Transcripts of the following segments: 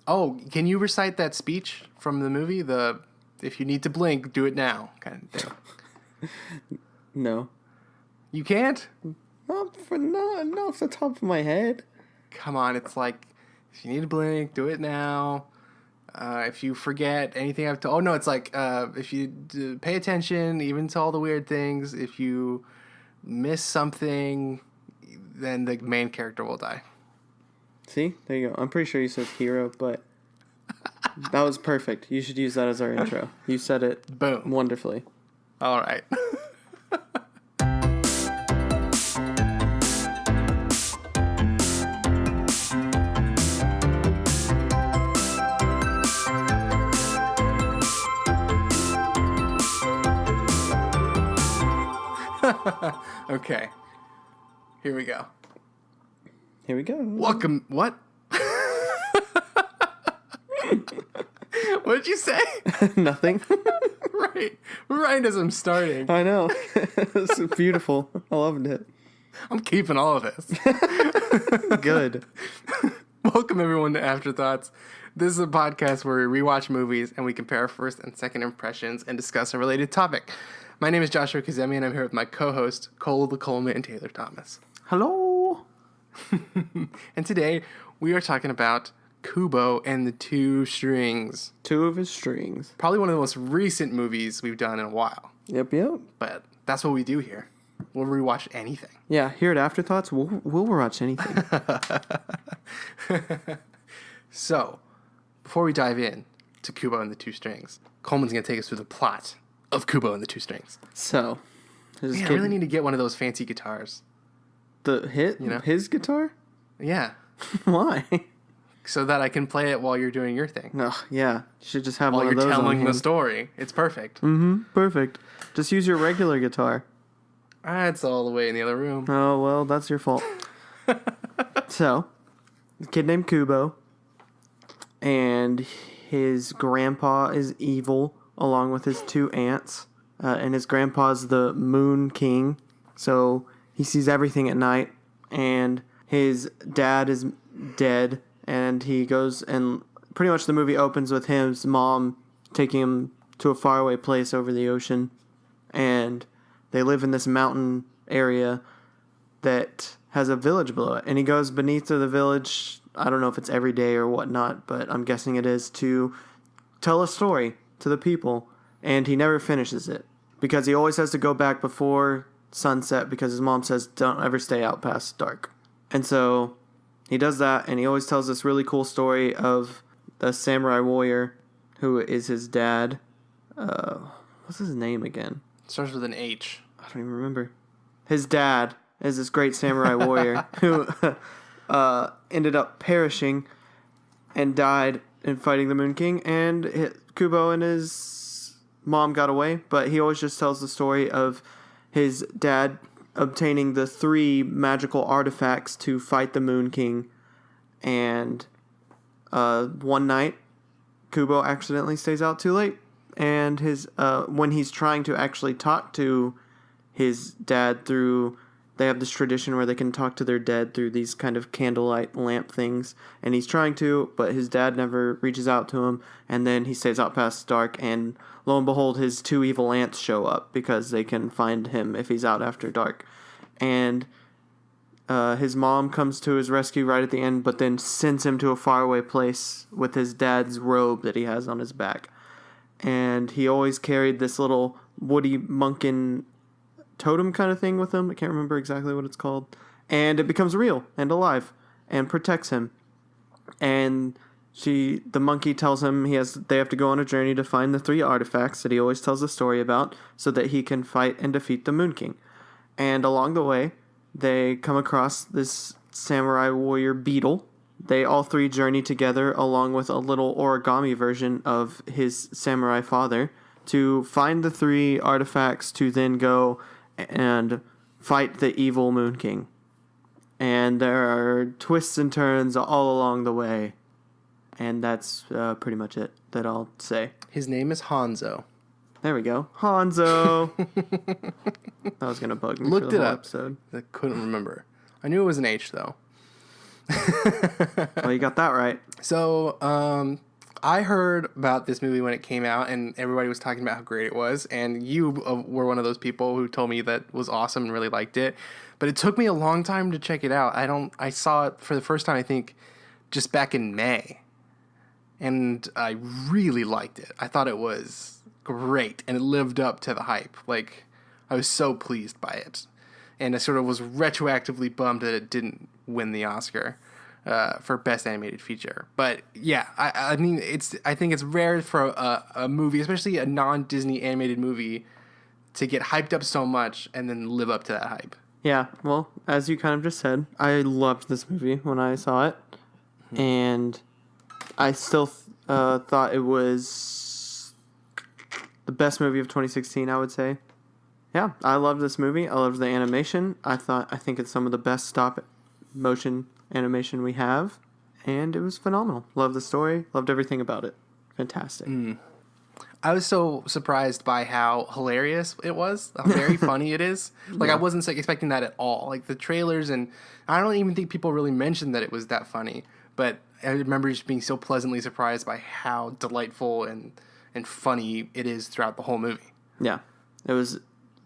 Oh, can you recite that speech from the movie? The if you need to blink, do it now kind of thing. No. You can't? Not off the top of my head. Come on, it's like, if you need to blink, do it now. If you forget anything I've told... Oh, no, it's like, if you pay attention, even to all the weird things, if you miss something, then the main character will die. See? There you go. I'm pretty sure you said hero, but that was perfect. You should use that as our intro. You said it Boom. Wonderfully. All right. Okay. Here we go. Here we go. Welcome. What? What did you say? Nothing. Right as I'm starting. I know. It's beautiful. I loved it. I'm keeping all of this. Good. Welcome everyone to Afterthoughts. This is a podcast where we rewatch movies and we compare our first and second impressions and discuss a related topic. My name is Joshua Kazemi and I'm here with my co-host, Cole the Coleman and Taylor Thomas. Hello. And today we are talking about Kubo and the Two Strings. Two of his strings. Probably one of the most recent movies we've done in a while. Yep. But that's what we do here. We'll rewatch anything. Yeah, here at Afterthoughts, we'll watch anything. So, before we dive in to Kubo and the Two Strings, Coleman's going to take us through the plot of Kubo and the Two Strings. So, I really need to get one of those fancy guitars. His guitar? Yeah. Why? So that I can play it while you're doing your thing. No, yeah. You should just have while one of those you're telling on the hand. story. It's perfect. Mm-hmm. Perfect. Just use your regular guitar. It's all the way in the other room. Oh, well, that's your fault. So, a kid named Kubo, and his grandpa is evil, along with his two aunts. And his grandpa's the Moon King, so he sees everything at night. And his dad is dead, and he goes, and pretty much the movie opens with his mom taking him to a faraway place over the ocean. And they live in this mountain area that has a village below it. And he goes beneath to the village, I don't know if it's every day or whatnot, but I'm guessing it is, to tell a story to the people. And he never finishes it because he always has to go back before sunset because his mom says don't ever stay out past dark. And so he does that, and he always tells this really cool story of the samurai warrior who is his dad. What's his name again? Starts with an H. I don't even remember. His dad is this great samurai warrior who ended up perishing and died in fighting the Moon King, and Kubo and his mom got away, but he always just tells the story of his dad obtaining the 3 magical artifacts to fight the Moon King, and one night Kubo accidentally stays out too late, and his when he's trying to actually talk to his dad through, they have this tradition where they can talk to their dead through these kind of candlelight lamp things, and he's trying to, but his dad never reaches out to him, and then he stays out past dark, and lo and behold, his 2 evil aunts show up because they can find him if he's out after dark. And his mom comes to his rescue right at the end, but then sends him to a faraway place with his dad's robe that he has on his back. And he always carried this little woody munkin totem kind of thing with him. I can't remember exactly what it's called. And it becomes real and alive and protects him. And the monkey tells him they have to go on a journey to find the 3 artifacts that he always tells a story about so that he can fight and defeat the Moon King. And along the way, they come across this samurai warrior beetle. They all 3 journey together along with a little origami version of his samurai father to find the 3 artifacts to then go and fight the evil Moon King. And there are twists and turns all along the way. And that's pretty much it that I'll say. His name is Hanzo. There we go. Hanzo. That was going to bug me for the whole episode. I couldn't remember. I knew it was an H, though. Well, you got that right. So, I heard about this movie when it came out, and everybody was talking about how great it was. And you were one of those people who told me that was awesome and really liked it. But it took me a long time to check it out. I saw it for the first time, I think, just back in May. And I really liked it. I thought it was great, and it lived up to the hype. Like, I was so pleased by it. And I sort of was retroactively bummed that it didn't win the Oscar for Best Animated Feature. But yeah, I mean, I think it's rare for a movie, especially a non-Disney animated movie, to get hyped up so much and then live up to that hype. Yeah, well, as you kind of just said, I loved this movie when I saw it. And I still thought it was the best movie of 2016, I would say. Yeah, I loved this movie. I loved the animation. I think it's some of the best stop motion animation we have, and it was phenomenal. Loved the story. Loved everything about it. Fantastic. I was so surprised by how hilarious it was, how very funny it is. Like, I wasn't expecting that at all. Like, the trailers, and I don't even think people really mentioned that it was that funny. But I remember just being so pleasantly surprised by how delightful and funny it is throughout the whole movie. Yeah, it was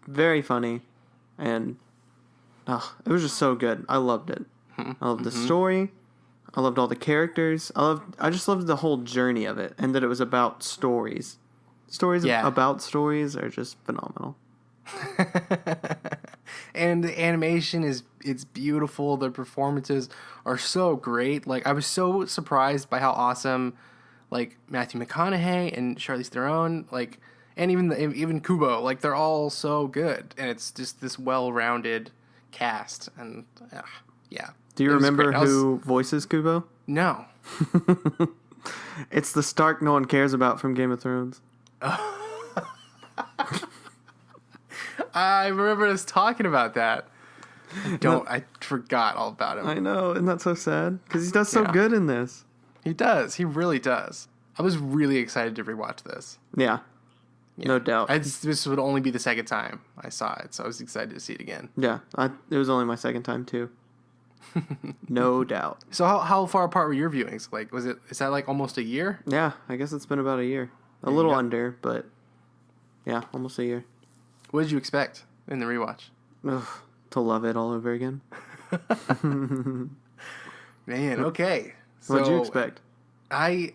very funny, and it was just so good. I loved it. I loved the story. I loved all the characters. I just loved the whole journey of it, and that it was about stories. Stories about stories are just phenomenal. And the animation it's beautiful. The performances are so great. Like, I was so surprised by how awesome, like, Matthew McConaughey and Charlize Theron, like, and even Kubo, like, they're all so good. And it's just this well-rounded cast. And yeah. Do you remember who voices Kubo? No. It's the Stark no one cares about from Game of Thrones. I remember us talking about that. I forgot all about him. I know, isn't that so sad? Because he does so good in this. He does. He really does. I was really excited to rewatch this. Yeah. No doubt. This would only be the second time I saw it, so I was excited to see it again. Yeah, it was only my second time too. No doubt. So how far apart were your viewings? Like, is that like almost a year? Yeah, I guess it's been about a year. A little under, but yeah, almost a year. What did you expect in the rewatch? Ugh, to love it all over again. Man, okay. So what did you expect? I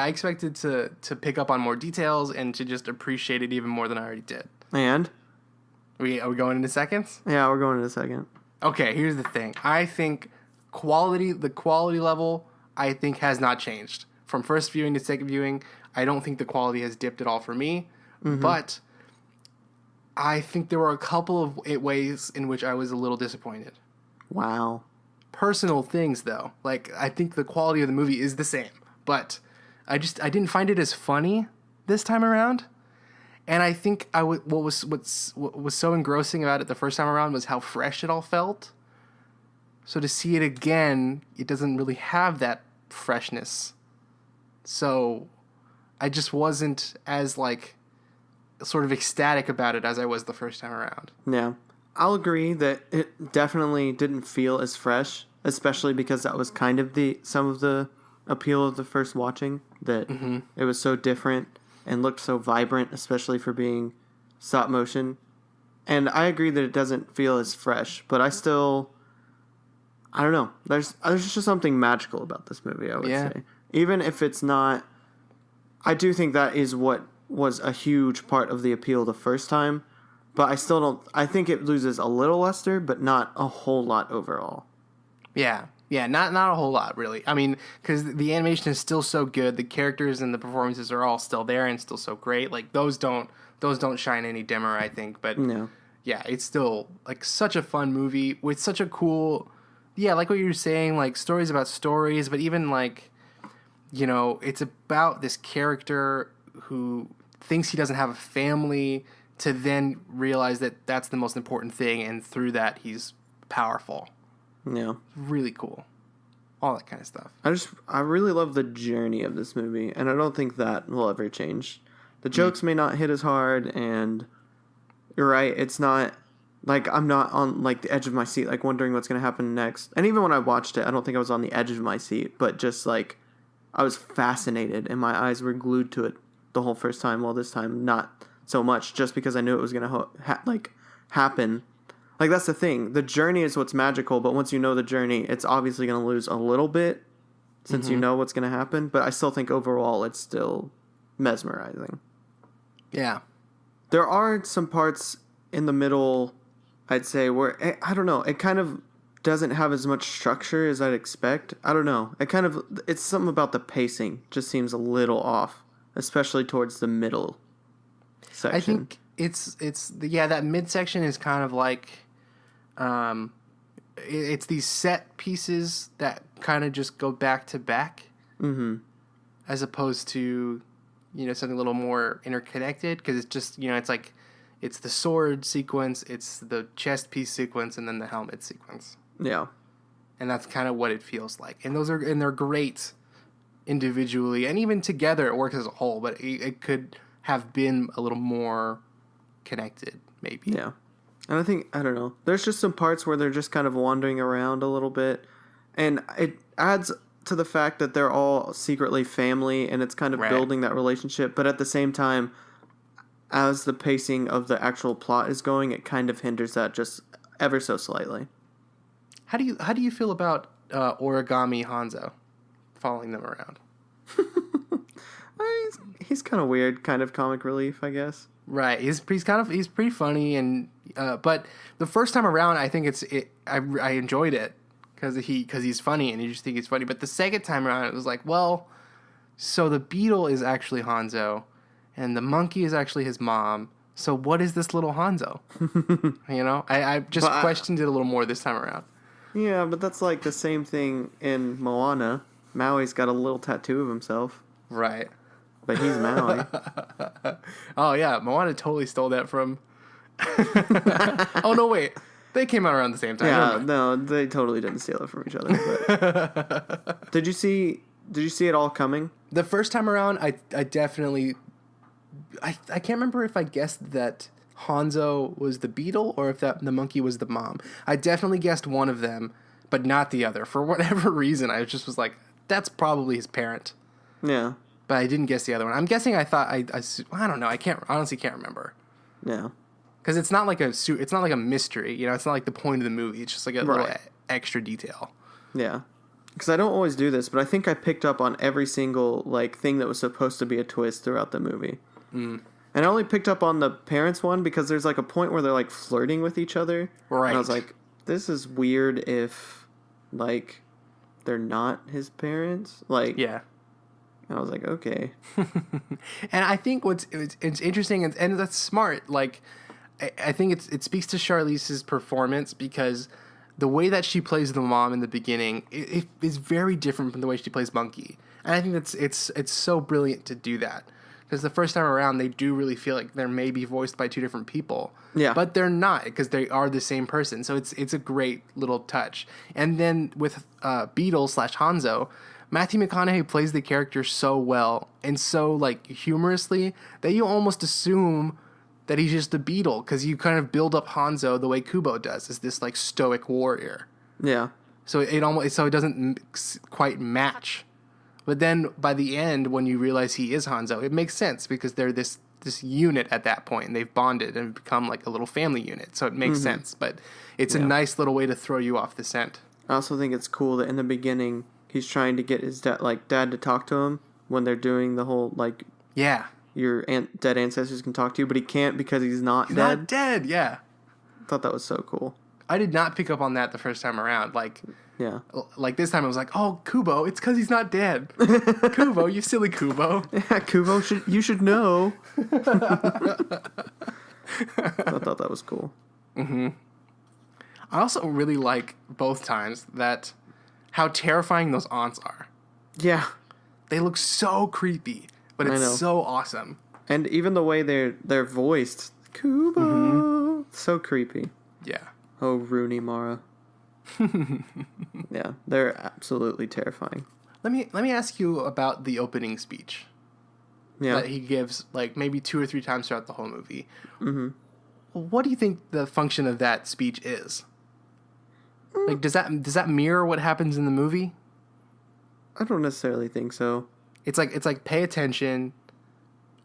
expected to pick up on more details and to just appreciate it even more than I already did. And? Are we going into seconds? Yeah, we're going in a second. Okay, here's the thing. I think the quality level, I think, has not changed. From first viewing to second viewing, I don't think the quality has dipped at all for me. Mm-hmm. But I think there were a couple of ways in which I was a little disappointed. Wow. Personal things, though. Like, I think the quality of the movie is the same. But I didn't find it as funny this time around. And I think what was so engrossing about it the first time around was how fresh it all felt. So to see it again, it doesn't really have that freshness. So I just wasn't as, like, sort of ecstatic about it as I was the first time around. Yeah. I'll agree that it definitely didn't feel as fresh, especially because that was kind of some of the appeal of the first watching, that it was so different and looked so vibrant, especially for being stop motion. And I agree that it doesn't feel as fresh, but I don't know. There's just something magical about this movie, I would say. Even if it's not, I do think that is what was a huge part of the appeal the first time, but I think it loses a little luster, but not a whole lot overall. Yeah. Yeah, not a whole lot, really. I mean, because the animation is still so good, the characters and the performances are all still there and still so great. Like, those don't shine any dimmer, I think. But no. Yeah, it's still, like, such a fun movie with such a cool, like what you were saying, like, stories about stories, but even, like, you know, it's about this character who thinks he doesn't have a family to then realize that that's the most important thing, and through that he's powerful. Yeah. Really cool. All that kind of stuff. I really love the journey of this movie, and I don't think that will ever change. The jokes may not hit as hard, and you're right, it's not Like, I'm not on, like, the edge of my seat, like, wondering what's going to happen next. And even when I watched it, I don't think I was on the edge of my seat, but just, like, I was fascinated, and my eyes were glued to it the whole first time. Well, this time, not so much, just because I knew it was going to, happen. Like, that's the thing. The journey is what's magical, but once you know the journey, it's obviously going to lose a little bit since you know what's going to happen. But I still think overall it's still mesmerizing. Yeah. There are some parts in the middle, I'd say, where, I don't know, it kind of doesn't have as much structure as I'd expect. I don't know. It's something about the pacing just seems a little off, especially towards the middle section. I think that midsection is kind of like, it's these set pieces that kind of just go back to back, as opposed to, something a little more interconnected, because it's just, it's like, it's the sword sequence, it's the chest piece sequence, and then the helmet sequence. Yeah. And that's kind of what it feels like. And they're great individually, and even together it works as a whole, but it could have been a little more connected, maybe. Yeah. And I don't know, there's just some parts where they're just kind of wandering around a little bit, and it adds to the fact that they're all secretly family, and it's kind of building that relationship, but at the same time, as the pacing of the actual plot is going, it kind of hinders that just ever so slightly. How do you feel about Origami Hanzo following them around? He's kind of weird, kind of comic relief, I guess. Right. He's pretty funny, and but the first time around, I think I enjoyed it because he's funny, and you just think he's funny. But the second time around, it was like, well, so the beetle is actually Hanzo, and the monkey is actually his mom. So what is this little Hanzo? I just questioned it a little more this time around. Yeah, but that's like the same thing in Moana. Maui's got a little tattoo of himself. Right. But he's Maui. Oh, yeah. Moana totally stole that from... Oh, no, wait. They came out around the same time. Yeah, no, they totally didn't steal it from each other. But... Did you see it all coming? The first time around, I definitely... I can't remember if I guessed that Hanzo was the beetle or if the monkey was the mom. I definitely guessed one of them, but not the other. For whatever reason, I just was like, that's probably his parent. Yeah. But I didn't guess the other one. I'm guessing I thought I don't know. I honestly can't remember. Yeah. Because it's not like a mystery. It's not like the point of the movie. It's just like a little extra detail. Yeah. Because I don't always do this, but I think I picked up on every single thing that was supposed to be a twist throughout the movie. Mm. And I only picked up on the parents one because there's a point where they're flirting with each other. Right. And I was like, this is weird if they're not his parents. Yeah. And I was like, okay. And I think it's interesting and that's smart. I think it speaks to Charlize's performance because the way that she plays the mom in the beginning it is very different from the way she plays Monkey. And I think it's so brilliant to do that. Because the first time around, they do really feel like they're maybe voiced by two different people. Yeah. But they're not, because they are the same person. So it's a great little touch. And then with Beetle/Hanzo, Matthew McConaughey plays the character so well and so humorously that you almost assume that he's just a beetle because you kind of build up Hanzo the way Kubo does, as this stoic warrior. Yeah. So it doesn't quite match. But then by the end, when you realize he is Hanzo, it makes sense because they're this unit at that point, and they've bonded and become a little family unit. So it makes sense. But it's a nice little way to throw you off the scent. I also think it's cool that in the beginning he's trying to get his dad to talk to him when they're doing the whole your dead ancestors can talk to you, but he can't because he's not dead. Not dead, yeah. I thought that was so cool. I did not pick up on that the first time around. Yeah. This time I was like, oh, Kubo, it's because he's not dead. Kubo, you silly Kubo. Yeah, Kubo, you should know. I thought that was cool. Mm-hmm. I also really like both times how terrifying those aunts are. Yeah. They look so creepy, but it's so awesome. And even the way they're voiced, Kubo, so creepy. Yeah. Oh, Rooney Mara. Yeah, they're absolutely terrifying. Let me ask you about the opening speech. Yeah. That he gives maybe 2 or 3 times throughout the whole movie. Mm-hmm. what do you think the function of that speech is? Like, does that mirror what happens in the movie? I don't necessarily think so. It's like pay attention,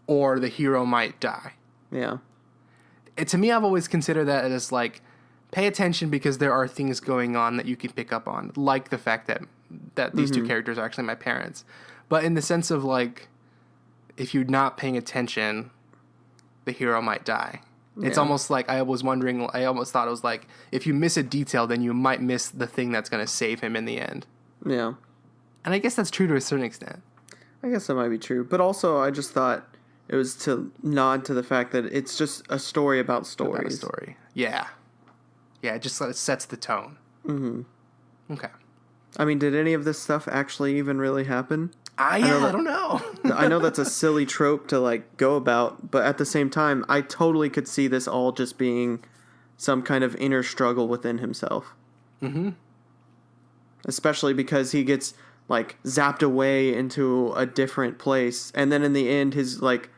or the hero might die. Yeah. To me, I've always considered that as like, pay attention because there are things going on that you can pick up on, like the fact that these two characters are actually my parents. But in the sense of like, if you're not paying attention, the hero might die. Yeah. It's almost like I almost thought it was like, if you miss a detail, then you might miss the thing that's going to save him in the end. Yeah. And I guess that's true to a certain extent. I guess that might be true. But also, I just thought it was to nod to the fact that it's just a story about stories. About a story. Yeah. Yeah, it just sets the tone. Mm-hmm. Okay. I mean, did any of this stuff actually even really happen? I don't know. I know that's a silly trope to, like, go about, but at the same time, I totally could see this all just being some kind of inner struggle within himself. Mm-hmm. Especially because he gets, like, zapped away into a different place, and then in the end, his, like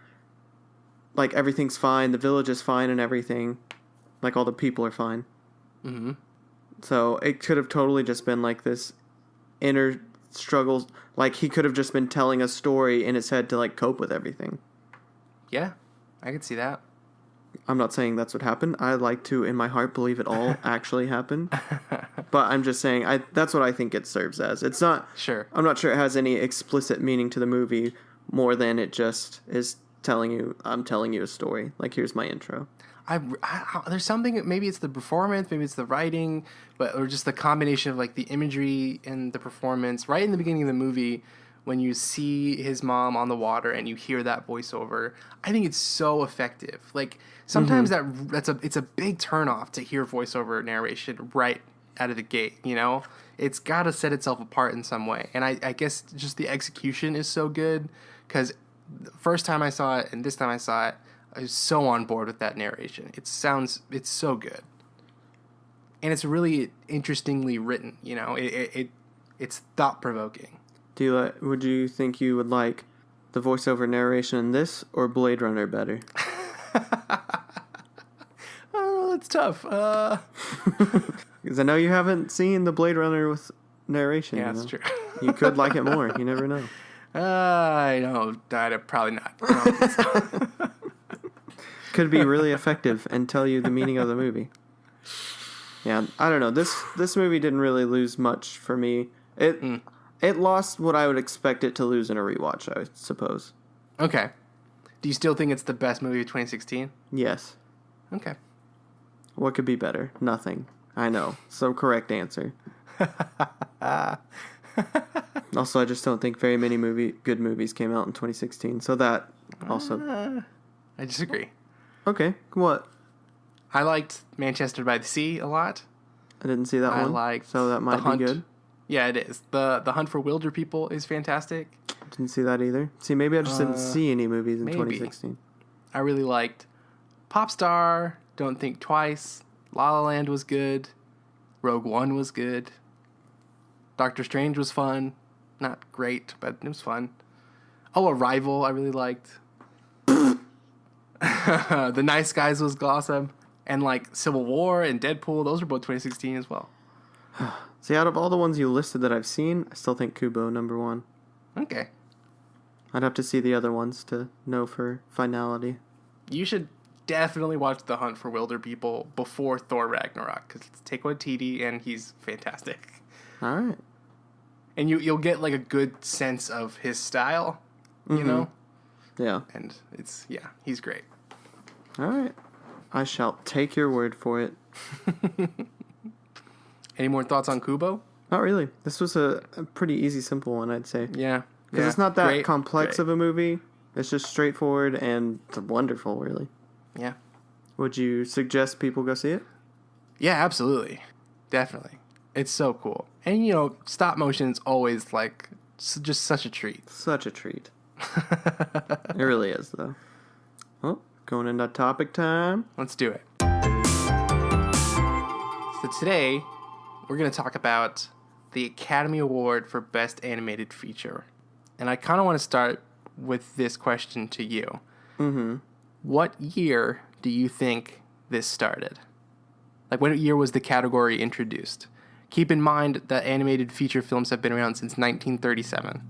everything's fine, the village is fine and everything. Like, all the people are fine. Mm-hmm. So, it could have totally just been, like, this inner struggle. Like, he could have just been telling a story in his head to, like, cope with everything. Yeah, I could see that. I'm not saying that's what happened. I like to, in my heart, believe it all actually happened. But I'm just saying, that's what I think it serves as. It's not... Sure. I'm not sure it has any explicit meaning to the movie more than it just is I'm telling you a story. Like, here's my intro. There's something, maybe it's the performance, maybe it's the writing, or just the combination of like the imagery and the performance. Right in the beginning of the movie, when you see his mom on the water and you hear that voiceover, I think it's so effective. Like sometimes it's a big turnoff to hear voiceover narration right out of the gate. You know, it's got to set itself apart in some way, and I guess just the execution is so good because the first time I saw it and this time I saw it, I was so on board with that narration. It's so good. And it's really interestingly written, you know. It's thought-provoking. Would you think you would like the voiceover narration in this or Blade Runner better? Oh, that's tough. Because I know you haven't seen the Blade Runner with narration. Yeah, that's true. You could like it more. You never know. I know. Probably not. I don't think so. Could be really effective and tell you the meaning of the movie. Yeah, I don't know. This movie didn't really lose much for me. It lost what I would expect it to lose in a rewatch, I suppose. Okay. Do you still think it's the best movie of 2016? Yes. Okay. What could be better? Nothing. I know. So correct answer. Also, I just don't think very many good movies came out in 2016. So that also... I disagree. Okay, what? I liked Manchester by the Sea a lot. I didn't see that one. I liked so that might be good. Yeah, it is. The Hunt for Wilder People is fantastic. Didn't see that either. See, maybe I just didn't see any movies in 2016. I really liked Popstar, Don't Think Twice, La La Land was good, Rogue One was good, Doctor Strange was fun. Not great, but it was fun. Oh, Arrival I really liked. The Nice Guys was awesome. And like Civil War and Deadpool, those were both 2016 as well. See, out of all the ones you listed that I've seen, I still think Kubo number one. Okay. I'd have to see the other ones to know for finality. You should definitely watch The Hunt for Wilder People before Thor Ragnarok, because it's Taika Waititi and he's fantastic. All right. And you'll get like a good sense of his style, you know? Yeah. And he's great. All right. I shall take your word for it. Any more thoughts on Kubo? Not really. This was a pretty easy, simple one, I'd say. Yeah. Because it's not that complex of a movie. It's just straightforward and wonderful, really. Yeah. Would you suggest people go see it? Yeah, absolutely. Definitely. It's so cool. And, you know, stop motion is always, like, just such a treat. Such a treat. It really is, though. Well, going into topic time. Let's do it. So today, we're going to talk about the Academy Award for Best Animated Feature. And I kind of want to start with this question to you. Mm-hmm. What year do you think this started? Like, what year was the category introduced? Keep in mind that animated feature films have been around since 1937.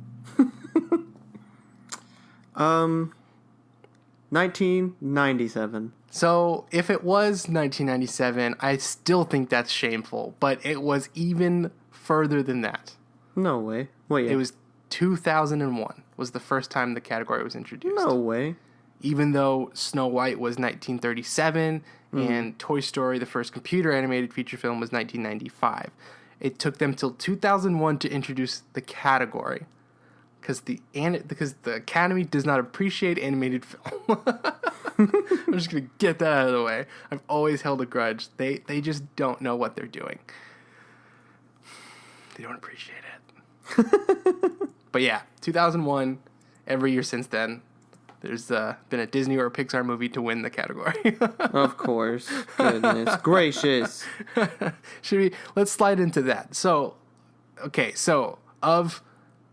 1997. So, if it was 1997, I still think that's shameful. But it was even further than that. No way. Wait. It was 2001 was the first time the category was introduced. No way. Even though Snow White was 1937 and Toy Story, the first computer animated feature film, was 1995. It took them till 2001 to introduce the category because the Academy does not appreciate animated film. I'm just going to get that out of the way. I've always held a grudge. They just don't know what they're doing. They don't appreciate it. But yeah, 2001, every year since then, there's been a Disney or a Pixar movie to win the category. Of course. Goodness gracious. Let's slide into that. So, okay,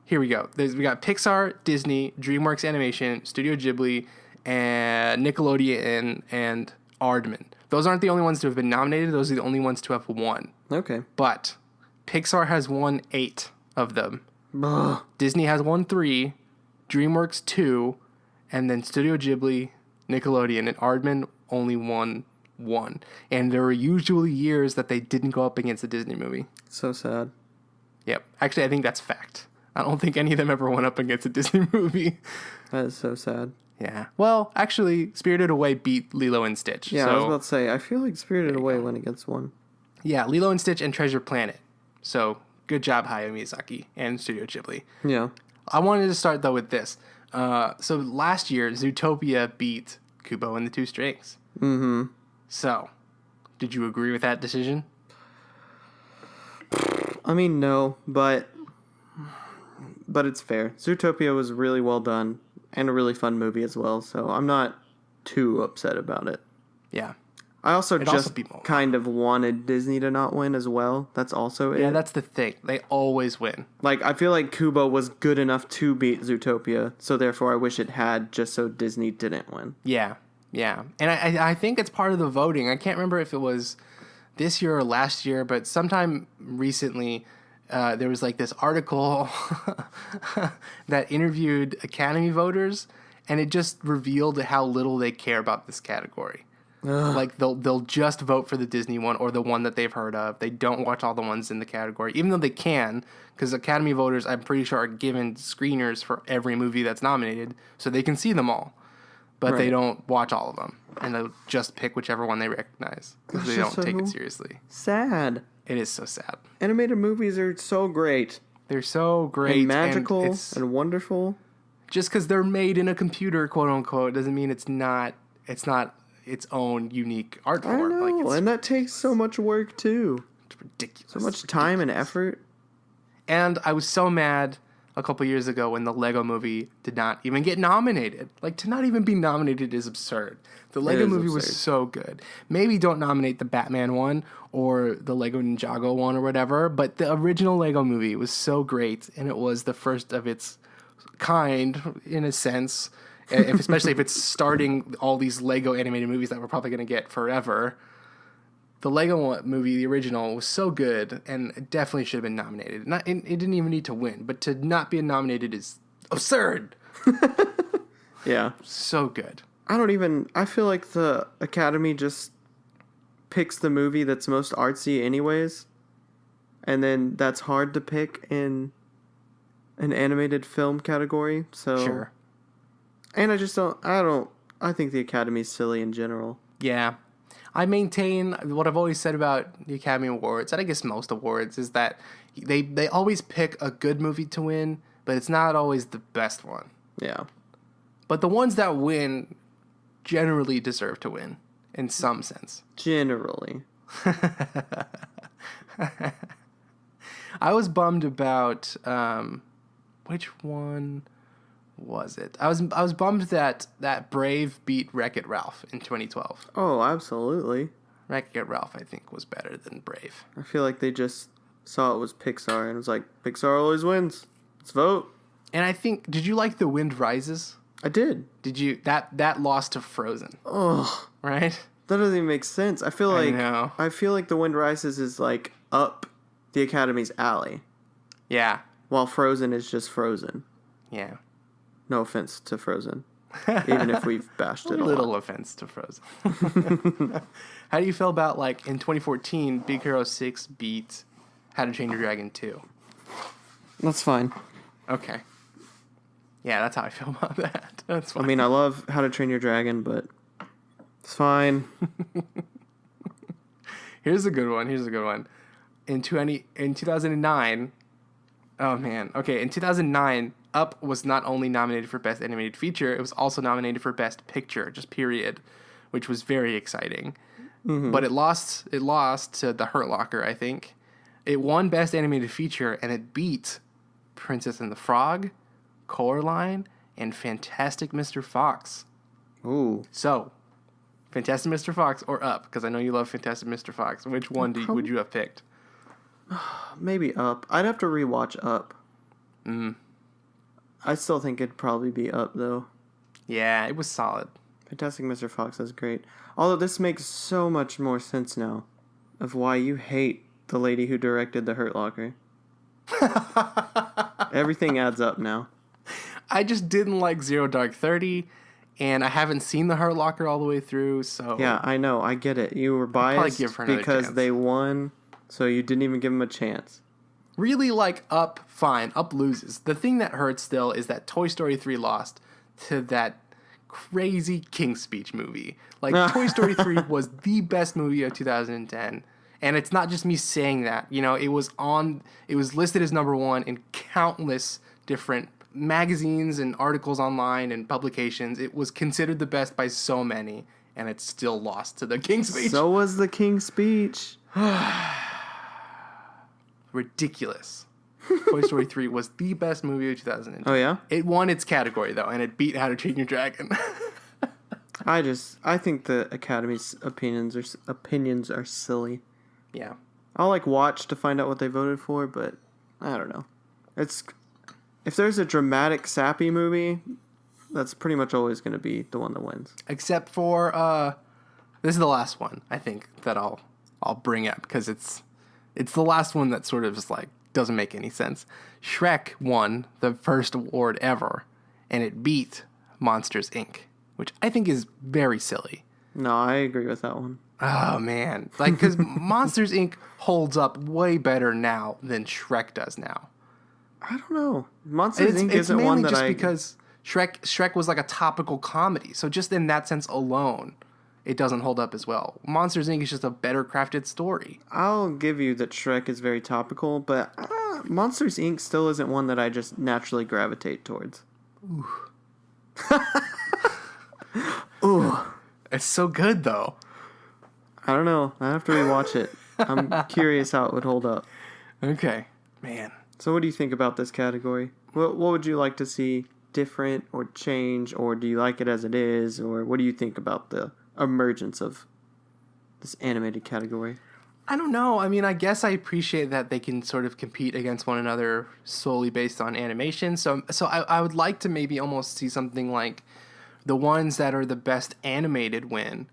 here we go. We got Pixar, Disney, DreamWorks Animation, Studio Ghibli, and Nickelodeon, and Aardman. Those aren't the only ones to have been nominated. Those are the only ones to have won. Okay. But Pixar has won 8 of them. Ugh. Disney has won 3, DreamWorks 2, and then Studio Ghibli, Nickelodeon, and Aardman only won 1. And there were usually years that they didn't go up against a Disney movie. So sad. Yep. Actually, I think that's fact. I don't think any of them ever went up against a Disney movie. That is so sad. Yeah. Well, actually, Spirited Away beat Lilo and Stitch. Yeah, I was about to say, I feel like Spirited Away went against one. Yeah, Lilo and Stitch and Treasure Planet. So, good job, Hayao Miyazaki and Studio Ghibli. Yeah. I wanted to start, though, with this. So last year, Zootopia beat Kubo and the Two Strings. Mm-hmm. So, did you agree with that decision? I mean, no, but it's fair. Zootopia was really well done and a really fun movie as well, so I'm not too upset about it. Yeah. I also It'd just also be more. kind of wanted Disney to not win as well. That's also it. Yeah, that's the thing. They always win. Like, I feel like Kubo was good enough to beat Zootopia, so therefore I wish it had, just so Disney didn't win. Yeah, yeah. And I think it's part of the voting. I can't remember if it was this year or last year, but sometime recently there was like this article that interviewed Academy voters, and it just revealed how little they care about this category. Ugh. Like they'll just vote for the Disney one or the one that they've heard of. They don't watch all the ones in the category, even though they can, because Academy voters, I'm pretty sure, are given screeners for every movie that's nominated, so they can see them all. But they don't watch all of them, and they'll just pick whichever one they recognize because they don't take it seriously. Sad. It is so sad. Animated movies are so great. They're so great And magical and wonderful. Just because they're made in a computer, quote unquote, doesn't mean it's not its own unique art form. I know, and that takes so much work too. It's ridiculous. So much time and effort. And I was so mad a couple years ago when the Lego movie did not even get nominated. Like, to not even be nominated is absurd. The Lego movie was so good. Maybe don't nominate the Batman one or the Lego Ninjago one or whatever, but the original Lego movie was so great, and it was the first of its kind, in a sense, especially if it's starting all these Lego animated movies that we're probably going to get forever. The Lego movie, the original, was so good, and it definitely should have been nominated. It didn't even need to win, but to not be nominated is absurd. Yeah. So good. I feel like the Academy just picks the movie that's most artsy anyways, and then that's hard to pick in an animated film category, so... Sure. And I think the Academy's silly in general. Yeah. I maintain what I've always said about the Academy Awards, and I guess most awards, is that they always pick a good movie to win, but it's not always the best one. Yeah. But the ones that win generally deserve to win, in some sense. Generally. I was bummed about which one was it? I was bummed that Brave beat Wreck-It Ralph in 2012. Oh, absolutely. Wreck-It Ralph, I think, was better than Brave. I feel like they just saw it was Pixar and was like, Pixar always wins. Let's vote. And I think, did you like The Wind Rises? I did. Did you that lost to Frozen? Oh, Right? That doesn't even make sense. I feel like The Wind Rises is like up the Academy's alley. Yeah. While Frozen is just Frozen. Yeah. No offense to Frozen. Even if we've bashed it a little lot. Offense to Frozen. How do you feel about, like, in 2014, Big Hero 6 beat How to Train Your Dragon 2? That's fine. Okay. Yeah, that's how I feel about that. That's fine. I mean, I love How to Train Your Dragon, but it's fine. Here's a good one. In 2009... Oh, man. Okay, in 2009, Up was not only nominated for Best Animated Feature, it was also nominated for Best Picture, just period, which was very exciting. Mm-hmm. But it lost to The Hurt Locker, I think. It won Best Animated Feature, and it beat Princess and the Frog, Coraline, and Fantastic Mr. Fox. Ooh. So, Fantastic Mr. Fox or Up? Because I know you love Fantastic Mr. Fox. Which one would you have picked? Maybe Up. I'd have to rewatch Up. Mm. I still think it'd probably be Up, though. Yeah, it was solid. Fantastic Mr. Fox is great. Although this makes so much more sense now of why you hate the lady who directed The Hurt Locker. Everything adds up now. I just didn't like Zero Dark 30, and I haven't seen The Hurt Locker all the way through, so... Yeah, I know. I get it. You were biased because they won, so you didn't even give them a chance. Really, like, Up, fine. Up loses. The thing that hurts still is that Toy Story 3 lost to that crazy King's Speech movie. Like, Toy Story 3 was the best movie of 2010. And it's not just me saying that. You know, it was listed as number one in countless different magazines and articles online and publications. It was considered the best by so many, and it still lost to the King's Speech. So was the King's Speech. Ridiculous. Toy Story 3 was the best movie of 2010. Oh, yeah? It won its category, though, and it beat How to Train Your Dragon. I think the Academy's opinions are silly. Yeah. I'll, like, watch to find out what they voted for, but I don't know. If there's a dramatic, sappy movie, that's pretty much always going to be the one that wins. Except for, this is the last one, I think, that I'll bring up, because it's the last one that sort of just, like, doesn't make any sense. Shrek won the first award ever, and it beat Monsters, Inc., which I think is very silly. No, I agree with that one. Oh, man. Like, because Monsters, Inc. holds up way better now than Shrek does now. I don't know. Monsters, Inc. isn't one that It's mainly just because Shrek was like a topical comedy, so just in that sense alone, it doesn't hold up as well. Monsters, Inc. is just a better crafted story. I'll give you that Shrek is very topical, but Monsters, Inc. still isn't one that I just naturally gravitate towards. Ooh. Ooh. It's so good, though. I don't know. I have to rewatch it. I'm curious how it would hold up. Okay. Man. So what do you think about this category? What would you like to see different or change, or do you like it as it is, or what do you think about the emergence of this animated category? I don't know. I mean, I guess I appreciate that they can sort of compete against one another solely based on animation. So I would like to maybe almost see something like the ones that are the best animated win,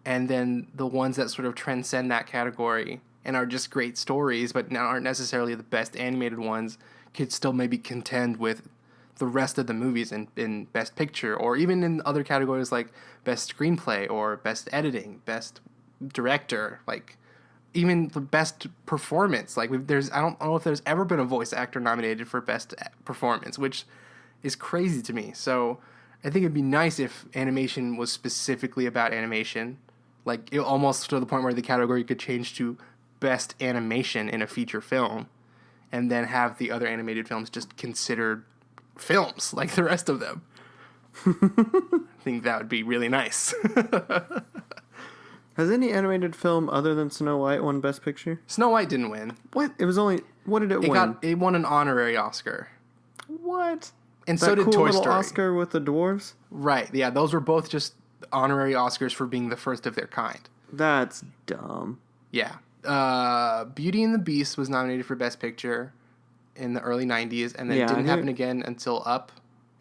and then the ones that sort of transcend that category and are just great stories, but now aren't necessarily the best animated ones, could still maybe contend with the rest of the movies in Best Picture, or even in other categories like Best Screenplay or Best Editing, Best Director, like even the Best Performance. Like I don't know if there's ever been a voice actor nominated for Best Performance, which is crazy to me. So I think it'd be nice if animation was specifically about animation, like it almost to the point where the category could change to Best Animation in a feature film, and then have the other animated films just considered films like the rest of them. I think that would be really nice. Has any animated film other than Snow White won Best Picture? Snow White didn't win. What? It was only... What did it win? It won an honorary Oscar. What? And so did Toy Story. Oscar with the dwarves? Right, yeah, those were both just honorary Oscars for being the first of their kind. That's dumb. Yeah. Beauty and the Beast was nominated for Best Picture in the early 90s, and then it didn't happen again until Up,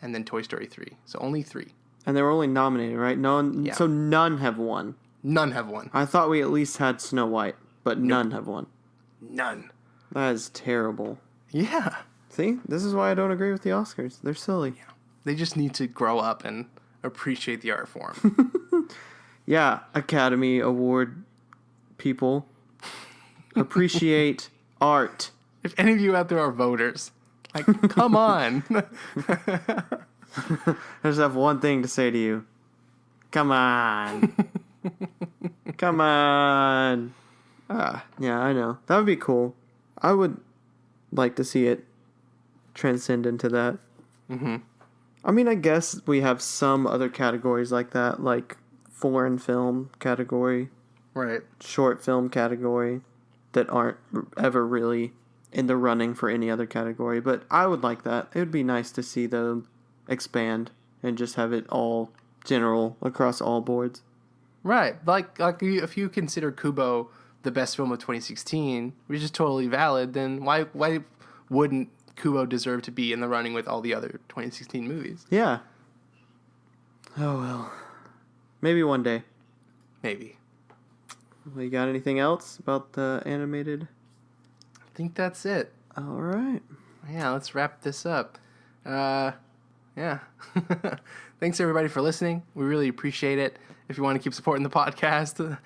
and then Toy Story 3. So only 3. And they were only nominated, right? So none have won. None have won. I thought we at least had Snow White, but none have won. None. That is terrible. Yeah. See, this is why I don't agree with the Oscars. They're silly. Yeah. They just need to grow up and appreciate the art form. Yeah, Academy Award people. Appreciate art. If any of you out there are voters, like, come on. I just have one thing to say to you. Come on. Come on. Yeah, I know. That would be cool. I would like to see it transcend into that. Mm-hmm. I mean, I guess we have some other categories like that, like foreign film category, Right. short film category, that aren't ever really in the running for any other category. But I would like that. It would be nice to see them expand and just have it all general across all boards. Right. Like if you consider Kubo the best film of 2016, which is totally valid, then why wouldn't Kubo deserve to be in the running with all the other 2016 movies? Yeah. Oh, well. Maybe one day. Maybe. Well, you got anything else about the animated? I think that's it. All right. Yeah, let's wrap this up. Yeah. Thanks everybody for listening. We really appreciate it. If you want to keep supporting the podcast,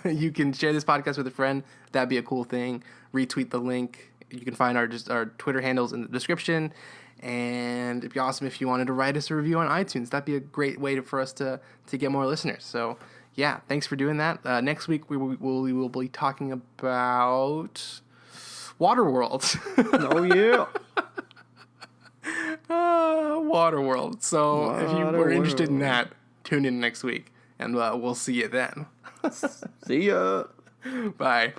you can share this podcast with a friend. That'd be a cool thing. Retweet the link. You can find our Twitter handles in the description. And it'd be awesome if you wanted to write us a review on iTunes. That'd be a great way for us to get more listeners. So, yeah, thanks for doing that. Next week, we will be talking about Waterworld. Oh, yeah. Waterworld. So if you were interested in Waterworld. that, tune in next week, and we'll see you then. See ya. Bye.